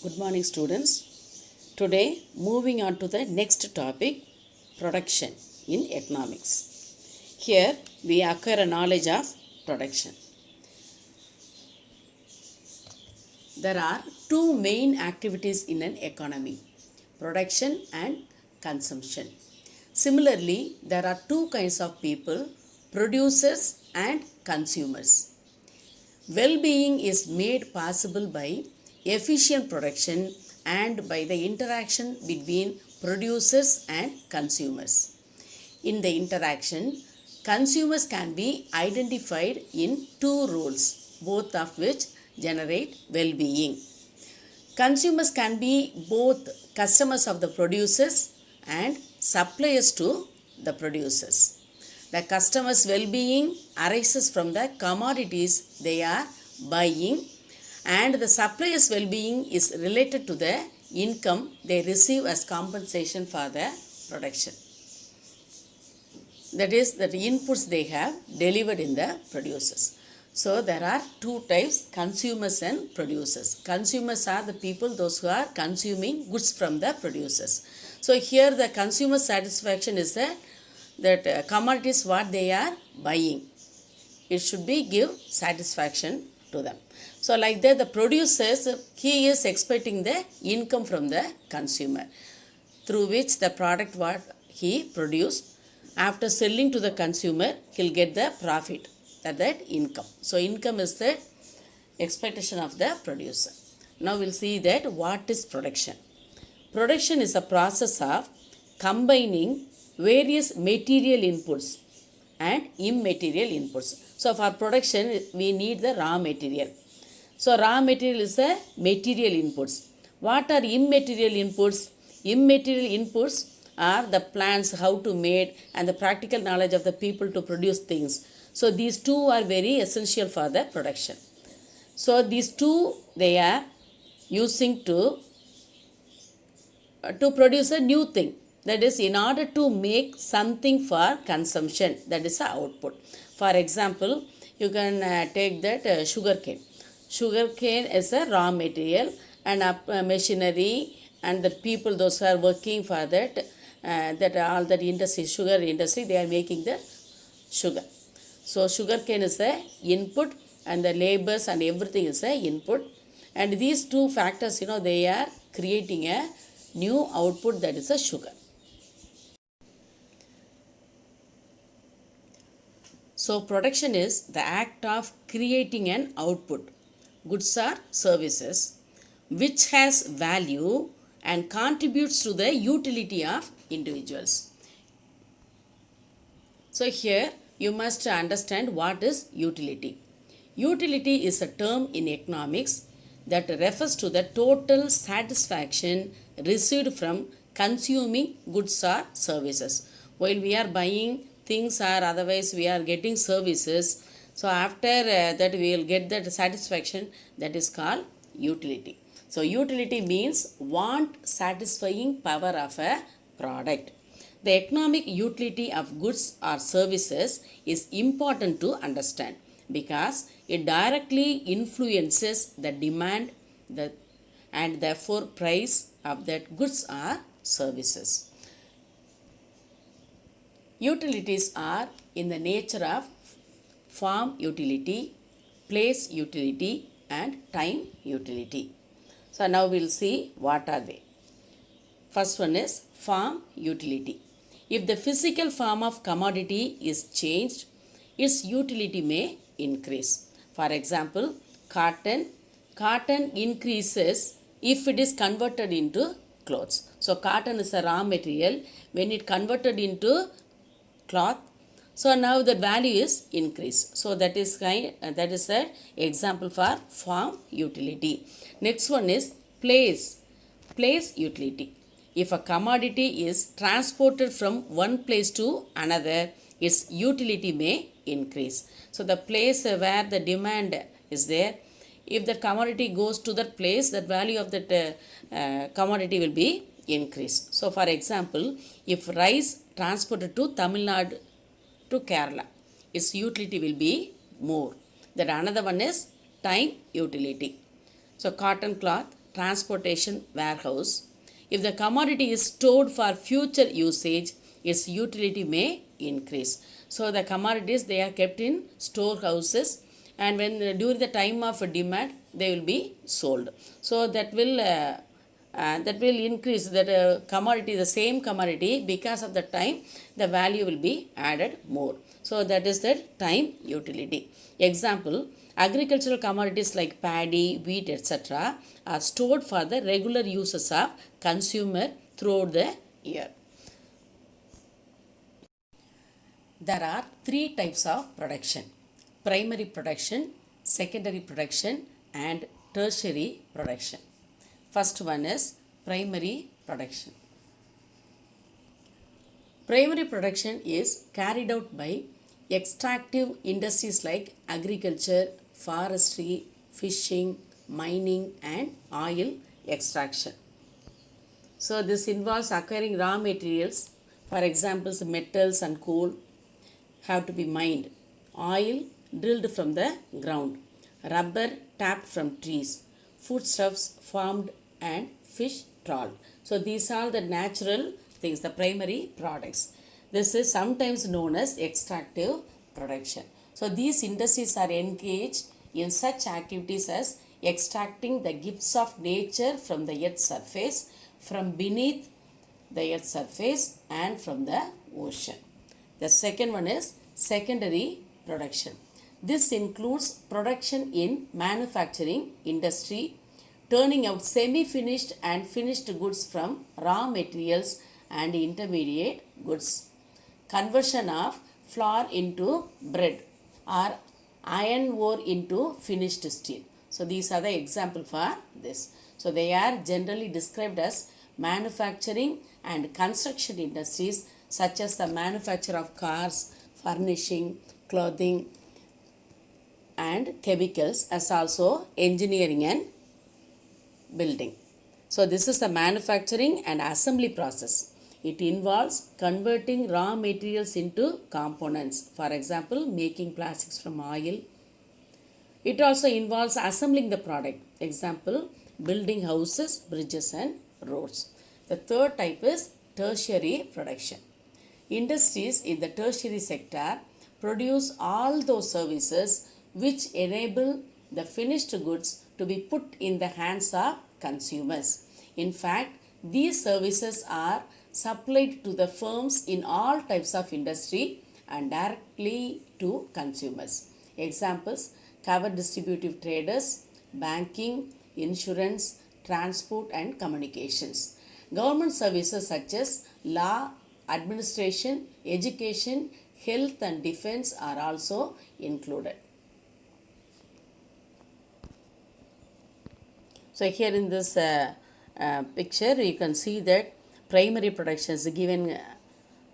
Good morning, students. Today, moving on to the next topic, production in economics. Here, we acquire a knowledge of production. There are two main activities in an economy, production and consumption. Similarly, there are two kinds of people, producers and consumers. Well-being is made possible by efficient production and by the interaction between producers and consumers. In the interaction, consumers can be identified in two roles, both of which generate well-being. Consumers can be both customers of the producers and suppliers to the producers. The customer's well-being arises from the commodities they are buying, and the supplier's well-being is related to the income they receive as compensation for the production. That is, the inputs they have delivered in the producers. So there are two types, consumers and producers. Consumers are the people, those who are consuming goods from the producers. So here the consumer satisfaction is that commodities what they are buying. It should be give satisfaction to them. So like that the producers, he is expecting the income from the consumer through which the product what he produced, after selling to the consumer, he'll get the profit, that income. So income is the expectation of the producer. Now we'll see that what is production. Production is a process of combining various material inputs and immaterial inputs. So for production, we need the raw material. So raw material is the material inputs. What are immaterial inputs? Immaterial inputs are the plans, how to make, and the practical knowledge of the people to produce things. So these two are very essential for the production. So these two they are using to produce a new thing. That is, in order to make something for consumption, that is the output. For example, you can take that sugar cane. Sugar cane is a raw material, and machinery and the people, those who are working for that, all that industry, sugar industry, they are making the sugar. So sugar cane is the input, and the labors and everything is the input. And these two factors, they are creating a new output, that is a sugar. So production is the act of creating an output, goods or services, which has value and contributes to the utility of individuals. So here you must understand what is utility. Utility is a term in economics that refers to the total satisfaction received from consuming goods or services. While we are buying things or otherwise we are getting services, so after that we will get that satisfaction, that is called utility. So utility means want satisfying power of a product. The economic utility of goods or services is important to understand because it directly influences the demand and therefore price of that goods or services. Utilities are in the nature of form utility, place utility, and time utility. So now we will see what are they. First one is form utility. If the physical form of commodity is changed, its utility may increase. For example, cotton increases if it is converted into clothes. So cotton is a raw material. When it converted into cloth, so now the value is increased. So that is an example for form utility. Next one is place utility. If a commodity is transported from one place to another, its utility may increase. So the place where the demand is there, if the commodity goes to that place, the value of that commodity will be increased. So for example, if rice transported to Tamil Nadu to Kerala, its utility will be more. That another one is time utility. So cotton cloth transportation warehouse. If the commodity is stored for future usage, its utility may increase. So the commodities, they are kept in storehouses, and when during the time of demand they will be sold. So that will increase that commodity, the same commodity, because of the time the value will be added more. So that is the time utility. Example, agricultural commodities like paddy, wheat, etc. are stored for the regular uses of consumer throughout the year. There are three types of production: primary production, secondary production, and tertiary production. First one is primary production. Primary production is carried out by extractive industries like agriculture, forestry, fishing, mining, and oil extraction. So this involves acquiring raw materials. For example, metals and coal have to be mined, oil drilled from the ground, rubber tapped from trees, foodstuffs farmed, and fish trawled. So these are the natural things, the primary products. This is sometimes known as extractive production. So these industries are engaged in such activities as extracting the gifts of nature from the earth's surface, from beneath the earth's surface, and from the ocean. The second one is secondary production. This includes production in manufacturing industry, turning out semi-finished and finished goods from raw materials and intermediate goods. Conversion of flour into bread or iron ore into finished steel. So these are the example for this. So they are generally described as manufacturing and construction industries, such as the manufacture of cars, furnishing, clothing, and chemicals, as also engineering and building. So this is the manufacturing and assembly process. It involves converting raw materials into components. For example, making plastics from oil. It also involves assembling the product. Example, building houses, bridges, and roads. The third type is tertiary production. Industries in the tertiary sector produce all those services which enable the finished goods to be put in the hands of consumers. In fact, these services are supplied to the firms in all types of industry and directly to consumers. Examples cover distributive traders, banking, insurance, transport, and communications. Government services such as law, administration, education, health, and defense are also included. So here in this picture you can see that primary production is given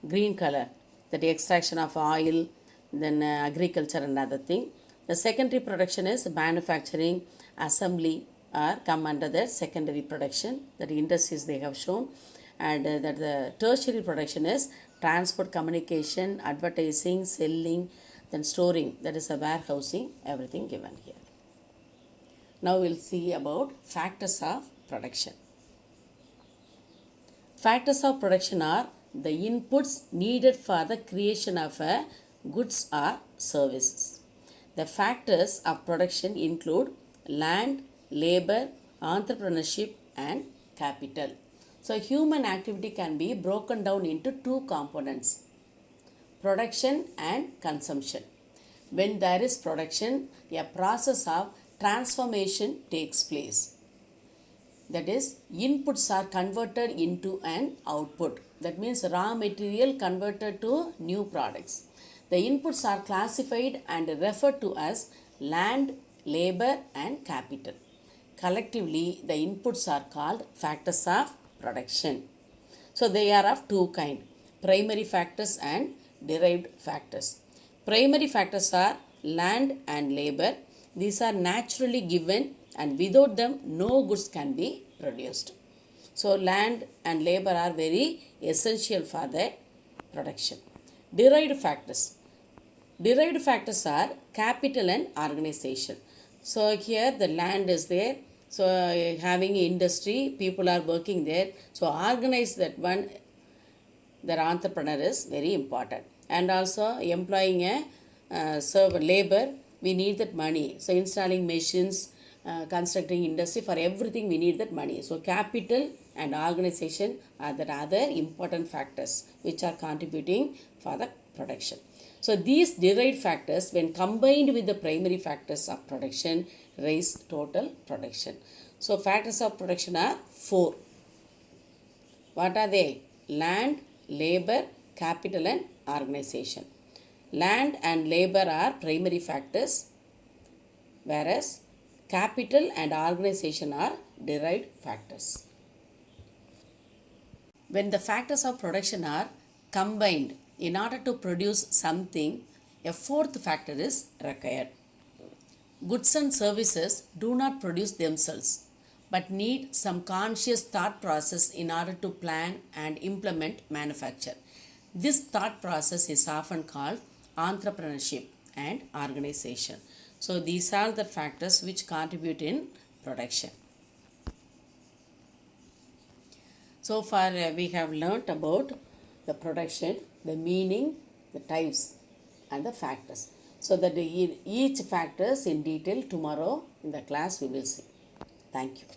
green color, that extraction of oil, then agriculture and other thing. The secondary production is manufacturing, assembly are come under the secondary production, that industries they have shown, and that the tertiary production is transport, communication, advertising, selling, then storing, that is a warehousing, everything given here. Now we'll see about factors of production. Factors of production are the inputs needed for the creation of a goods or services. The factors of production include land, labor, entrepreneurship, and capital. So human activity can be broken down into two components: production and consumption. When there is production, a process of transformation takes place. That is, inputs are converted into an output. That means raw material converted to new products. The inputs are classified and referred to as land, labor, and capital. Collectively, the inputs are called factors of production. So they are of two kinds: primary factors and derived factors. Primary factors are land and labor. These are naturally given, and without them no goods can be produced. So land and labor are very essential for the production. Derived factors. Derived factors are capital and organization. So here the land is there, So having industry, people are working there. So organize that one, their entrepreneur is very important. And also employing a labor, we need that money. So installing machines, constructing industry, for everything we need that money. So capital and organization are the other important factors which are contributing for the production. So these derived factors, when combined with the primary factors of production, raise total production. So factors of production are 4. What are they? Land, labor, capital and organization. Land and labor are primary factors, whereas capital and organization are derived factors. When the factors of production are combined in order to produce something, a fourth factor is required. Goods and services do not produce themselves, but need some conscious thought process in order to plan and implement manufacture. This thought process is often called entrepreneurship and organization. So these are the factors which contribute in production. So far we have learnt about the production, the meaning, the types and the factors. So that each factors in detail tomorrow in the class we will see. Thank you.